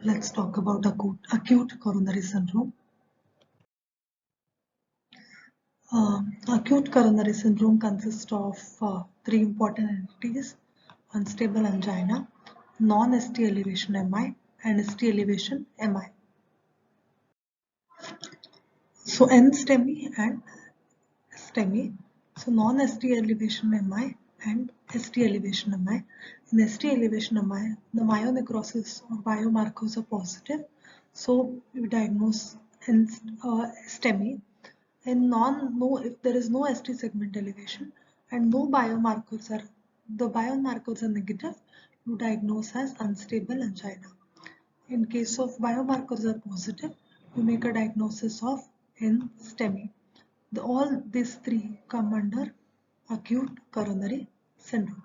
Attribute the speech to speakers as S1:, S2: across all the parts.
S1: Let's talk about acute coronary syndrome. Acute coronary syndrome consists of three important entities: unstable angina, non-ST elevation MI, and ST elevation MI. So NSTEMI and STEMI. So non-ST elevation MI and ST elevation MI. In ST elevation MI, the myonecrosis or biomarkers are positive. So we diagnose STEMI. If there is no ST segment elevation and no biomarkers are negative, you diagnose as unstable angina. In case of biomarkers are positive, you make a diagnosis of NSTEMI. All these three come under acute coronary syndrome.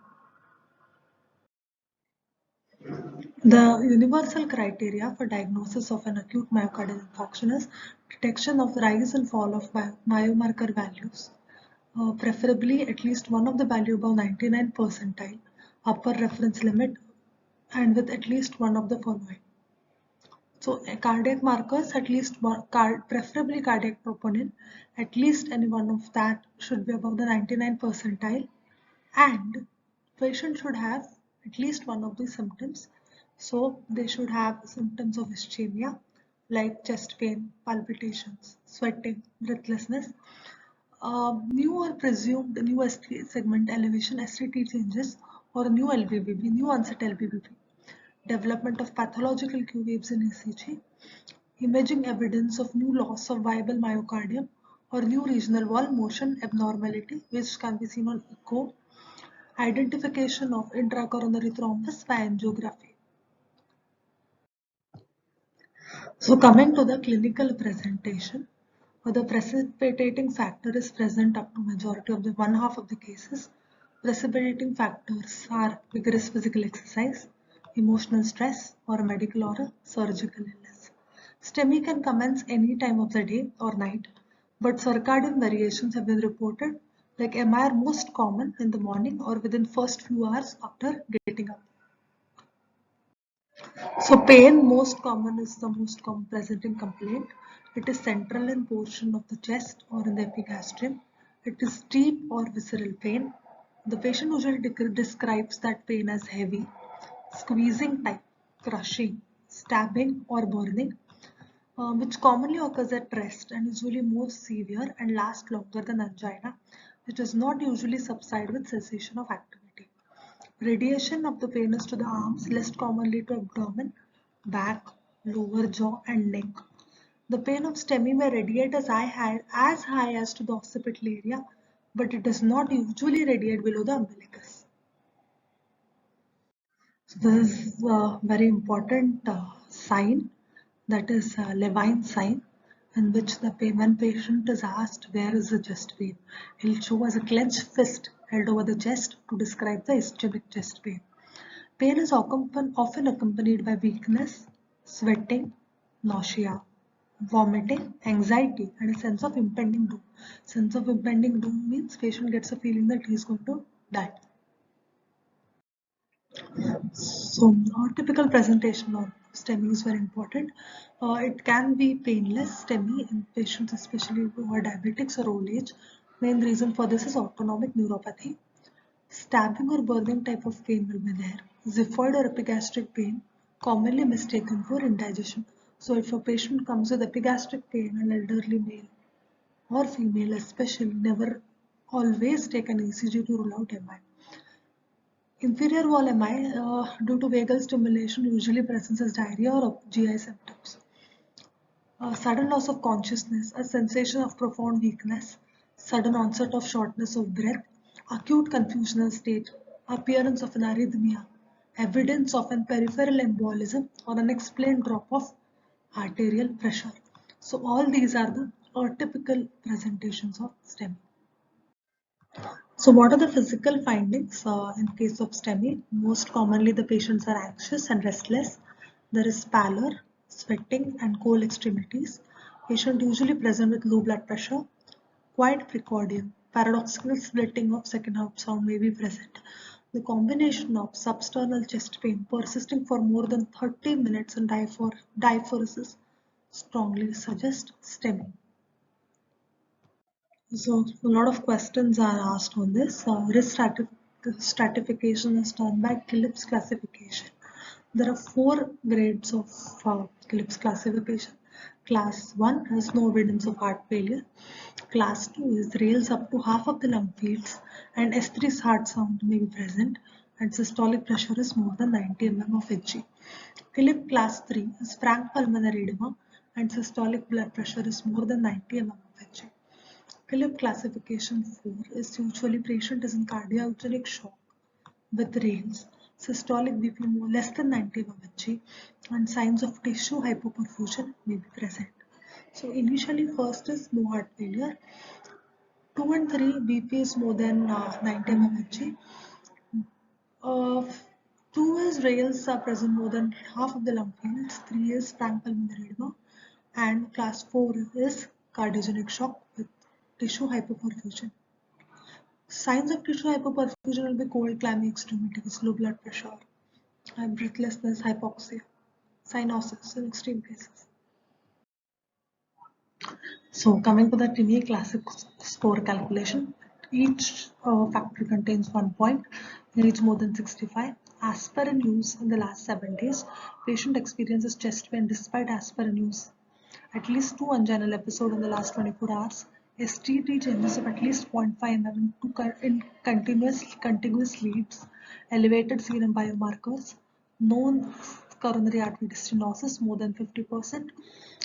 S1: The universal criteria for diagnosis of an acute myocardial infarction is detection of rise and fall of biomarker values, preferably at least one of the value above 99 percentile, upper reference limit, and with at least one of the following. So cardiac markers, at least one, preferably cardiac troponin, at least any one of that should be above the 99 percentile, and patient should have at least one of these symptoms. So they should have symptoms of ischemia like chest pain, palpitations, sweating, breathlessness, new or presumed new ST segment elevation, STT changes, or new LBBB, new onset LBBB, development of pathological Q waves in ECG, imaging evidence of new loss of viable myocardium or new regional wall motion abnormality, which can be seen on echo, identification of intracoronary thrombus by angiography. So coming to the clinical presentation, the precipitating factor is present up to majority of the one half of the cases. Precipitating factors are vigorous physical exercise, emotional stress, or a medical or a surgical illness. STEMI can commence any time of the day or night, but circadian variations have been reported, like MI are most common in the morning or within first few hours after getting up. So pain most common is the most common presenting complaint. It is central in portion of the chest or in the epigastrium. It is deep or visceral pain. The patient usually describes that pain as heavy, squeezing type, crushing, stabbing or burning, which commonly occurs at rest and usually more severe and lasts longer than angina, which does not usually subside with cessation of activity. Radiation of the pain is to the arms, less commonly to abdomen, back, lower jaw and neck. The pain of STEMI may radiate as high as to the occipital area, but it does not usually radiate below the umbilicus. So this is a very important sign, that is Levine sign, in which when patient is asked where is the chest pain, he'll show as a clenched fist held over the chest to describe the ischemic chest pain. Pain is often accompanied by weakness, sweating, nausea, vomiting, anxiety, and a sense of impending doom. Sense of impending doom means patient gets a feeling that he is going to die. So, typical presentation of STEMI is very important. It can be painless STEMI in patients, especially who are diabetics or old age. Main reason for this is autonomic neuropathy. Stabbing or burning type of pain will be there. Xiphoid or epigastric pain, commonly mistaken for indigestion. So if a patient comes with epigastric pain, an elderly male or female especially, never always take an ECG to rule out MI. Inferior wall MI, due to vagal stimulation, usually presents as diarrhea or GI symptoms. Sudden loss of consciousness, a sensation of profound weakness, sudden onset of shortness of breath, acute confusional state, appearance of an arrhythmia, evidence of an peripheral embolism or unexplained drop of arterial pressure. So all these are the typical presentations of STEMI. So what are the physical findings in case of STEMI? Most commonly the patients are anxious and restless. There is pallor, sweating and cold extremities. Patient usually present with low blood pressure. Quiet precordium. Paradoxical splitting of second half sound may be present. The combination of substernal chest pain persisting for more than 30 minutes and diaphoresis strongly suggests STEMI. So a lot of questions are asked on this. Stratification is done by Phillips classification. There are four grades of Phillips classification. Class 1 has no evidence of heart failure. Class 2 is rails up to half of the lung fields and S3's heart sound may be present and systolic pressure is more than 90 mm of Hg. Phillips class 3 is frank pulmonary edema and systolic blood pressure is more than 90 mm of Hg. Phillips classification 4 is usually patient is in cardiogenic shock with rails, systolic BP less than 90 mmHg and signs of tissue hypoperfusion may be present. So initially first is no heart failure, 2 and 3 BP is more than 90 mmHg. Uh, 2 is rails are present more than half of the lung fields, 3 is frank pulmonary edema and class 4 is cardiogenic shock with tissue hypoperfusion. Signs of tissue hypoperfusion will be cold, clammy extremities, low blood pressure, breathlessness, hypoxia, cyanosis in extreme cases. So coming to the Timi classic score calculation, each factor contains 1 point, needs more than 65. Aspirin use in the last 7 days, patient experiences chest pain despite aspirin use. At least 2 anginal episodes in the last 24 hours. STT changes of at least 0.5 mm in contiguous leads, elevated serum biomarkers, known coronary artery stenosis more than 50%.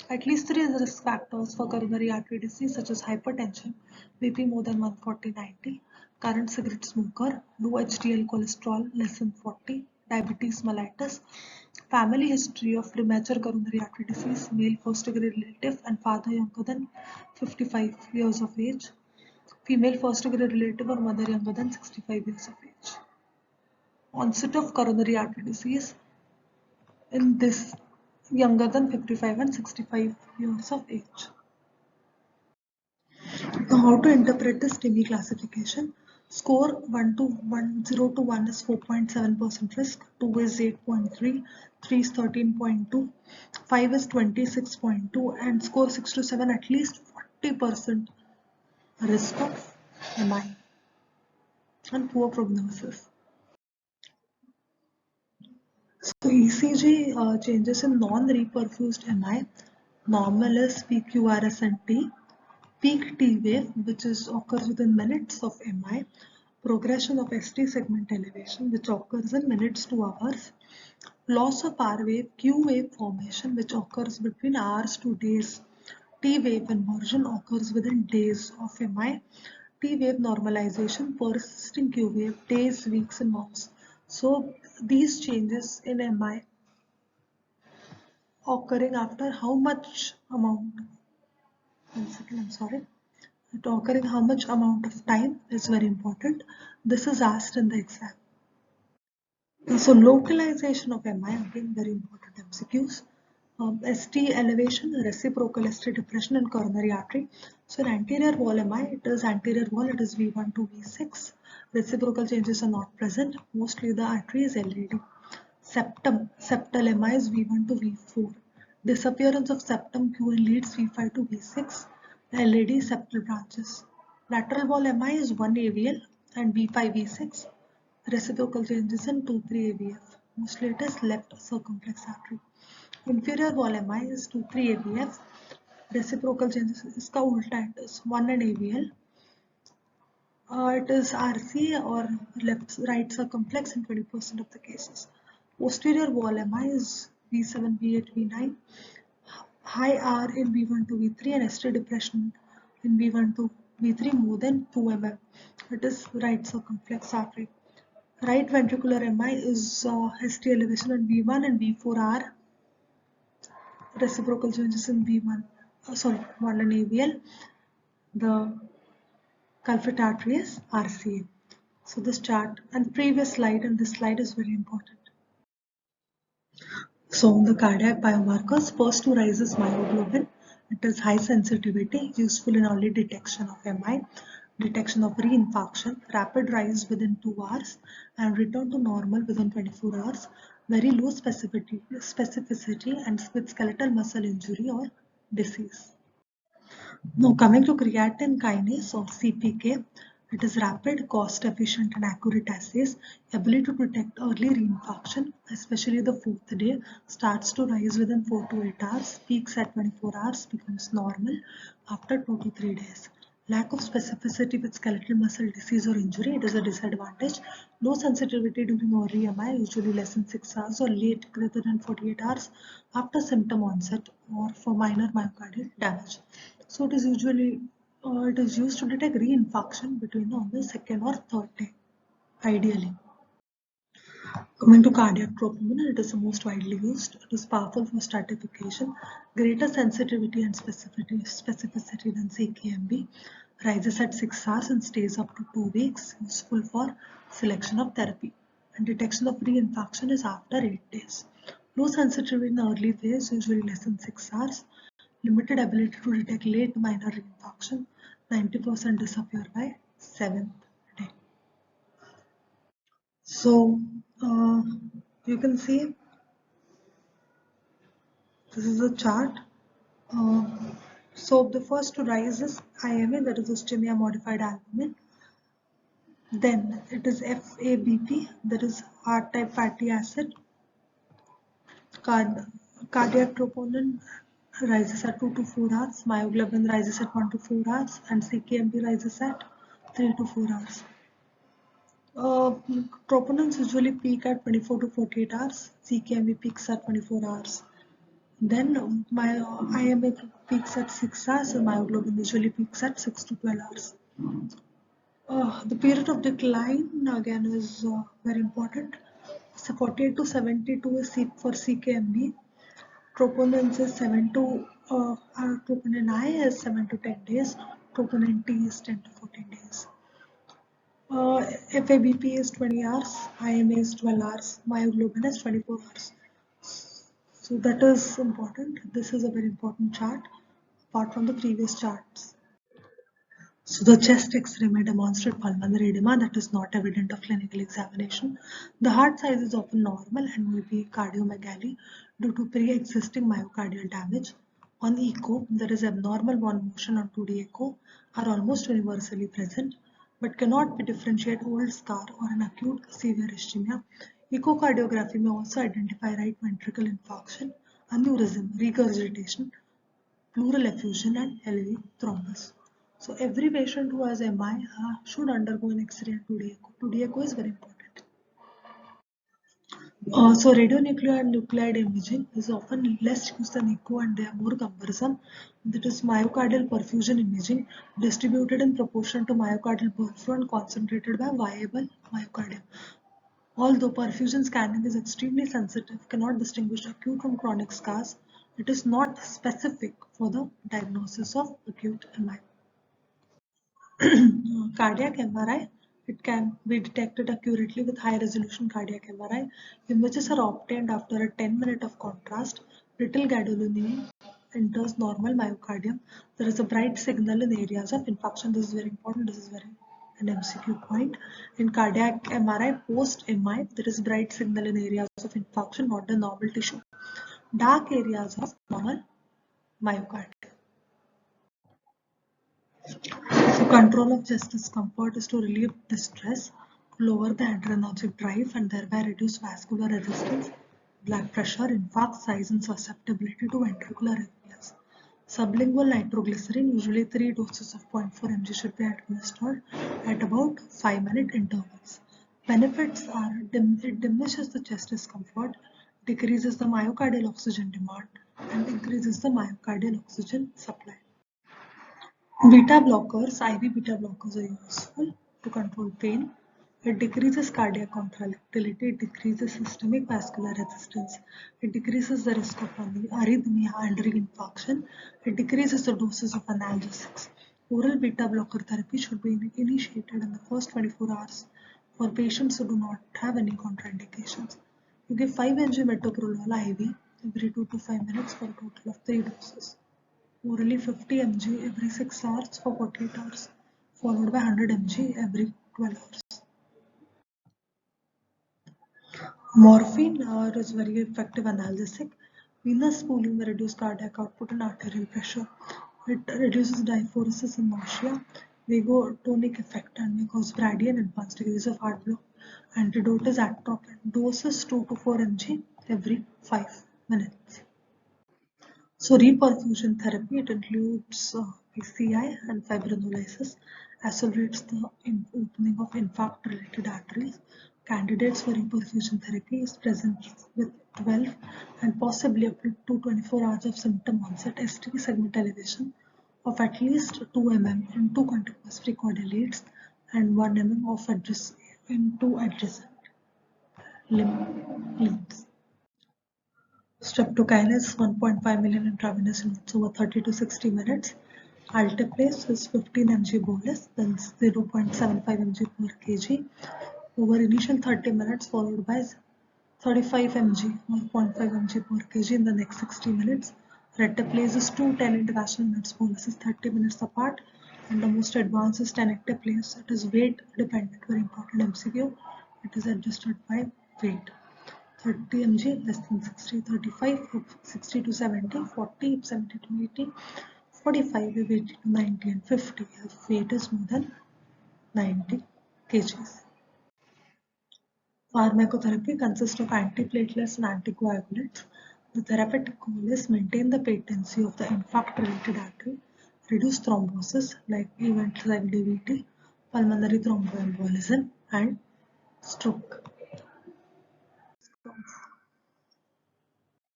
S1: At least 3 risk factors for coronary artery disease such as hypertension, BP more than 140/90, current cigarette smoker, low HDL cholesterol less than 40, diabetes mellitus, family history of premature coronary artery disease, male first degree relative and father younger than 55 years of age, female first degree relative or mother younger than 65 years of age. Onset of coronary artery disease in this younger than 55 and 65 years of age. Now, how to interpret this Timi classification? Score 0 to 1 is 4.7% risk, 2 is 8.3, 3 is 13.2, 5 is 26.2, and score 6 to 7 at least 40% risk of MI and poor prognosis. So ECG changes in non-reperfused MI, normal is PQRS and T. Peak T wave, which occurs within minutes of MI, progression of ST segment elevation, which occurs in minutes to hours, loss of R wave, Q wave formation, which occurs between hours to days, T wave inversion occurs within days of MI, T wave normalization, persisting Q wave, days, weeks, and months. So these changes in MI occurring after how much amount? 1 second, I'm sorry. Occurring how much amount of time is very important. This is asked in the exam. So localization of MI, again very important MCQs. ST elevation, reciprocal ST depression and coronary artery. So in anterior wall MI, it is anterior wall, it is V1 to V6. Reciprocal changes are not present. Mostly the artery is LAD. Septum, septal MI is V1 to V4. Disappearance of septum Q leads V5 to V6. LAD septal branches. Lateral wall MI is 1 AVL and V5 V6. Reciprocal changes in 2-3 AVF. Mostly it is left circumflex artery. Inferior wall MI is 2-3 AVF. Reciprocal changes is ulta, it is 1 and AVL. It is RC or right circumflex in 20% of the cases. Posterior wall MI is V7, V8, V9. High R in V1 to V3 and ST depression in V1 to V3 more than 2 mm. It is right circumflex artery. Right ventricular MI is ST elevation in V1 and V4R. Reciprocal changes in V1, 1 and AVL. The culprit artery is RCA. So this chart and previous slide and this slide is very important. So the cardiac biomarkers, first to rise is myoglobin. It is high sensitivity, useful in early detection of MI. detection of reinfarction, rapid rise within 2 hours and return to normal within 24 hours, very low specificity and with skeletal muscle injury or disease. Now coming to creatine kinase or CPK, it is rapid, cost efficient and accurate assays, ability to detect early reinfarction, especially the 4th day, starts to rise within 4 to 8 hours, peaks at 24 hours, becomes normal after 2 to 3 days. Lack of specificity with skeletal muscle disease or injury, it is a disadvantage. Low sensitivity during early MI, usually less than 6 hours or late greater than 48 hours after symptom onset or for minor myocardial damage. So it is usually it is used to detect reinfarction between on the 2nd or 3rd day, ideally. Coming to cardiac troponin, it is the most widely used. It is powerful for stratification, greater sensitivity and specificity than CKMB, rises at 6 hours and stays up to 2 weeks, useful for selection of therapy. And detection of reinfarction is after 8 days. Low sensitivity in the early phase, usually less than 6 hours. Limited ability to detect late minor reinfarction, 90% disappear by 7th day. So you can see this is a chart. So the first to rise is IMA, that is ischemia modified albumin. Then it is FABP, that is heart type fatty acid. Cardiac troponin rises at 2 to 4 hours, myoglobin rises at 1 to 4 hours, and CKMB rises at 3 to 4 hours. Troponins usually peak at 24 to 48 hours, CKMB peaks at 24 hours. Then my IMA peaks at 6 hours and myoglobin usually peaks at 6 to 12 hours. The period of decline again is very important. So 48 to 72 is for CKMB. Troponins is 7 to troponin I is 7 to 10 days. Troponin T is 10 to 14 days. FABP is 20 hours. IMA is 12 hours. Myoglobin is 24 hours. So that is important. This is a very important chart apart from the previous charts. So the chest X-ray may demonstrate pulmonary edema that is not evident of clinical examination. The heart size is often normal and may be cardiomegaly due to pre-existing myocardial damage. On echo, there is abnormal one motion on 2D echo are almost universally present but cannot be differentiate old scar or an acute severe ischemia. Echocardiography may also identify right ventricle infarction, aneurysm, regurgitation, pleural effusion and LV thrombus. So every patient who has MI should undergo an X-ray and 2D echo. 2D echo is very important. So radionuclide and nuclide imaging is often less used than echo and they are more cumbersome. That is myocardial perfusion imaging distributed in proportion to myocardial perf and concentrated by viable myocardium. Although perfusion scanning is extremely sensitive, cannot distinguish acute from chronic scars, it is not specific for the diagnosis of acute MI. Cardiac MRI, it can be detected accurately with high resolution cardiac MRI. Images are obtained after a 10-minute of contrast. Brittle gadolinium enters normal myocardium. There is a bright signal in areas of infarction. This is very important. This is very an MCQ point. In cardiac MRI post-MI, there is bright signal in areas of infarction, not the normal tissue. Dark areas of normal myocardium. So control of chest discomfort is to relieve distress, lower the adrenergic drive and thereby reduce vascular resistance, blood pressure, infarct size and susceptibility to ventricular arrhythmias. Sublingual nitroglycerin, usually 3 doses of 0.4 mg should be administered at about 5-minute intervals. Benefits are it diminishes the chest discomfort, decreases the myocardial oxygen demand and increases the myocardial oxygen supply. Beta blockers, IV beta blockers are useful to control pain. It decreases cardiac contractility, it decreases systemic vascular resistance, it decreases the risk of arrhythmia and reinfarction, it decreases the doses of analgesics. Oral beta blocker therapy should be initiated in the first 24 hours for patients who do not have any contraindications. You give 5 mg metoprolol IV every 2 to 5 minutes for a total of 3 doses. Orally 50 mg every 6 hours for 48 hours. followed by 100 mg every 12 hours. Morphine is very effective analgesic. Venous pooling may reduce cardiac output and arterial pressure. It reduces diaphoresis and nausea, vagotonic effect, and may cause brady and advanced degrees of heart block. Antidote is atropine. Doses 2 to 4 mg every 5 minutes. So reperfusion therapy, it includes PCI and fibrinolysis, accelerates the opening of infarct-related arteries. Candidates for reperfusion therapy is present with 12 and possibly up to 24 hours of symptom onset ST segment elevation of at least 2 mm in 2 contiguous precordial and 1 mm of in 2 adjacent limb leads. Streptokinase 1.5 million intravenous units over 30 to 60 minutes. Alteplase is 15 mg bolus, then 0.75 mg per kg over initial 30 minutes followed by 35 mg or 0.5 mg per kg in the next 60 minutes. Reteplase is 2 10 international minutes bolus is 30 minutes apart, and the most advanced is tenecteplase. It is weight dependent, very important MCQ. It is adjusted by weight. 30 mg less than 60, 35 60 to 70, 40 70 to 80, 45 80 to 90, and 50 if weight is more than 90 kgs. Pharmacotherapy consists of antiplatelets and anticoagulants. The therapeutic goal is maintain the patency of the infarct-related artery, reduce thrombosis like events like DVT, pulmonary thromboembolism, and stroke.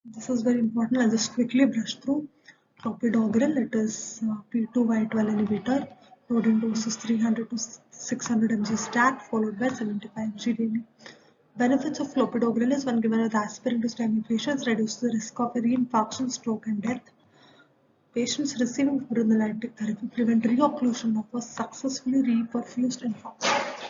S1: This is very important. I'll just quickly brush through. Clopidogrel, it is P2Y12 inhibitor. Loading dose is 300 to 600 mg stat followed by 75 mg daily. Benefits of clopidogrel is when given with aspirin to STEMI patients reduces the risk of reinfarction, stroke, and death. Patients receiving fibrinolytic therapy prevent reocclusion of a successfully reperfused infarction.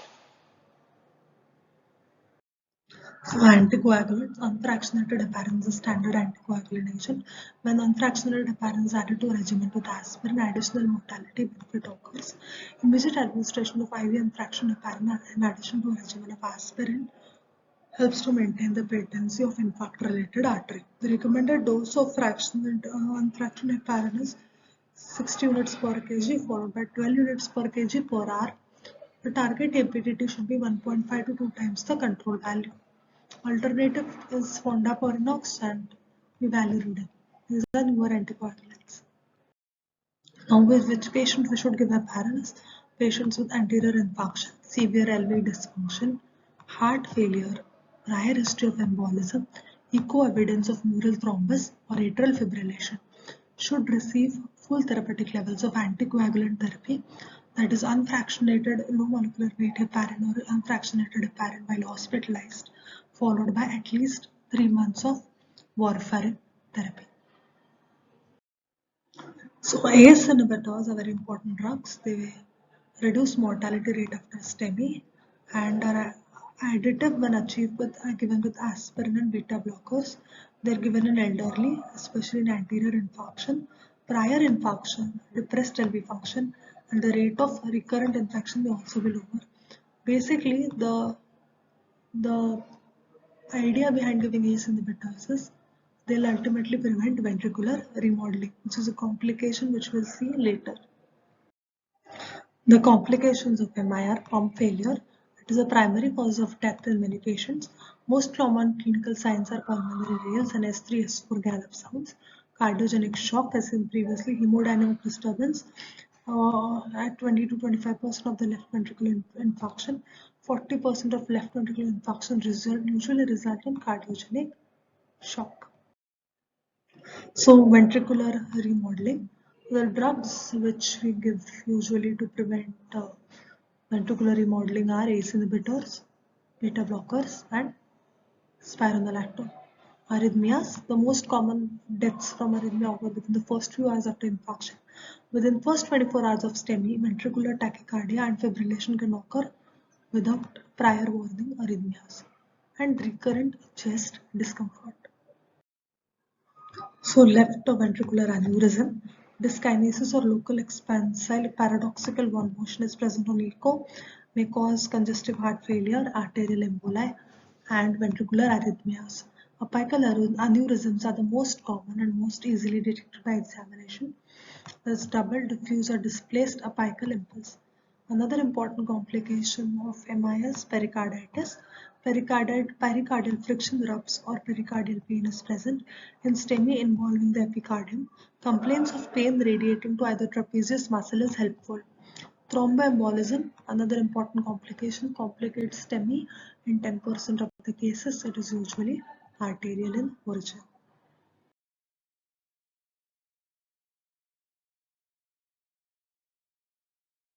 S1: So anticoagulants, unfractionated heparin is a standard anticoagulant agent. When unfractionated heparin is added to a regimen with aspirin, additional mortality benefit occurs. Immediate administration of IV unfractionated heparin in addition to a regimen of aspirin helps to maintain the patency of infarct-related artery. The recommended dose of unfractionated heparin is 60 units per kg followed by 12 units per kg per hour. The target MPTT should be 1.5 to 2 times the control value. Alternative is fondaparinux and evaluridine. These are newer anticoagulants. Now, with which patient we should give heparin is patients with anterior infarction, severe LV dysfunction, heart failure, prior history of embolism, echo evidence of mural thrombus or atrial fibrillation should receive full therapeutic levels of anticoagulant therapy, that is unfractionated low molecular weight heparin or unfractionated heparin while hospitalized, followed by at least 3 months of warfarin therapy. So ACE inhibitors are very important drugs. They reduce mortality rate after STEMI and are additive when achieved given with aspirin and beta blockers. They are given in elderly, especially in anterior infarction, prior infarction, depressed LV function, and the rate of recurrent infection may also be lower. Basically, the idea behind giving ACE inhibitors is they'll ultimately prevent ventricular remodeling, which is a complication which we'll see later. The complications of MI are pump failure. It is a primary cause of death in many patients. Most common clinical signs are pulmonary rales and S3, S4 gallop sounds, cardiogenic shock as in previously, hemodynamic disturbance at 20 to 25% of the left ventricular infarction. 40% of left ventricular infarction usually result in cardiogenic shock. So ventricular remodeling, the drugs which we give usually to prevent ventricular remodeling are ACE inhibitors, beta blockers, and spironolactone. Arrhythmias, the most common deaths from arrhythmia occur within the first few hours after infarction. Within first 24 hours of STEMI, ventricular tachycardia and fibrillation can occur without prior warning arrhythmias and recurrent chest discomfort. So left ventricular aneurysm, Dyskinesis or local expansile paradoxical wall motion is present on echo, may cause congestive heart failure, arterial emboli, and ventricular arrhythmias. Apical aneurysms are the most common and most easily detected by examination. There's double diffuse or displaced apical impulse. Another important complication of MI is pericarditis. Pericardial friction rupts or pericardial pain is present in STEMI involving the epicardium. Complaints of pain radiating to either trapezius muscle is helpful. Thromboembolism, another important complication, complicates STEMI in 10% of the cases. It is usually arterial in origin.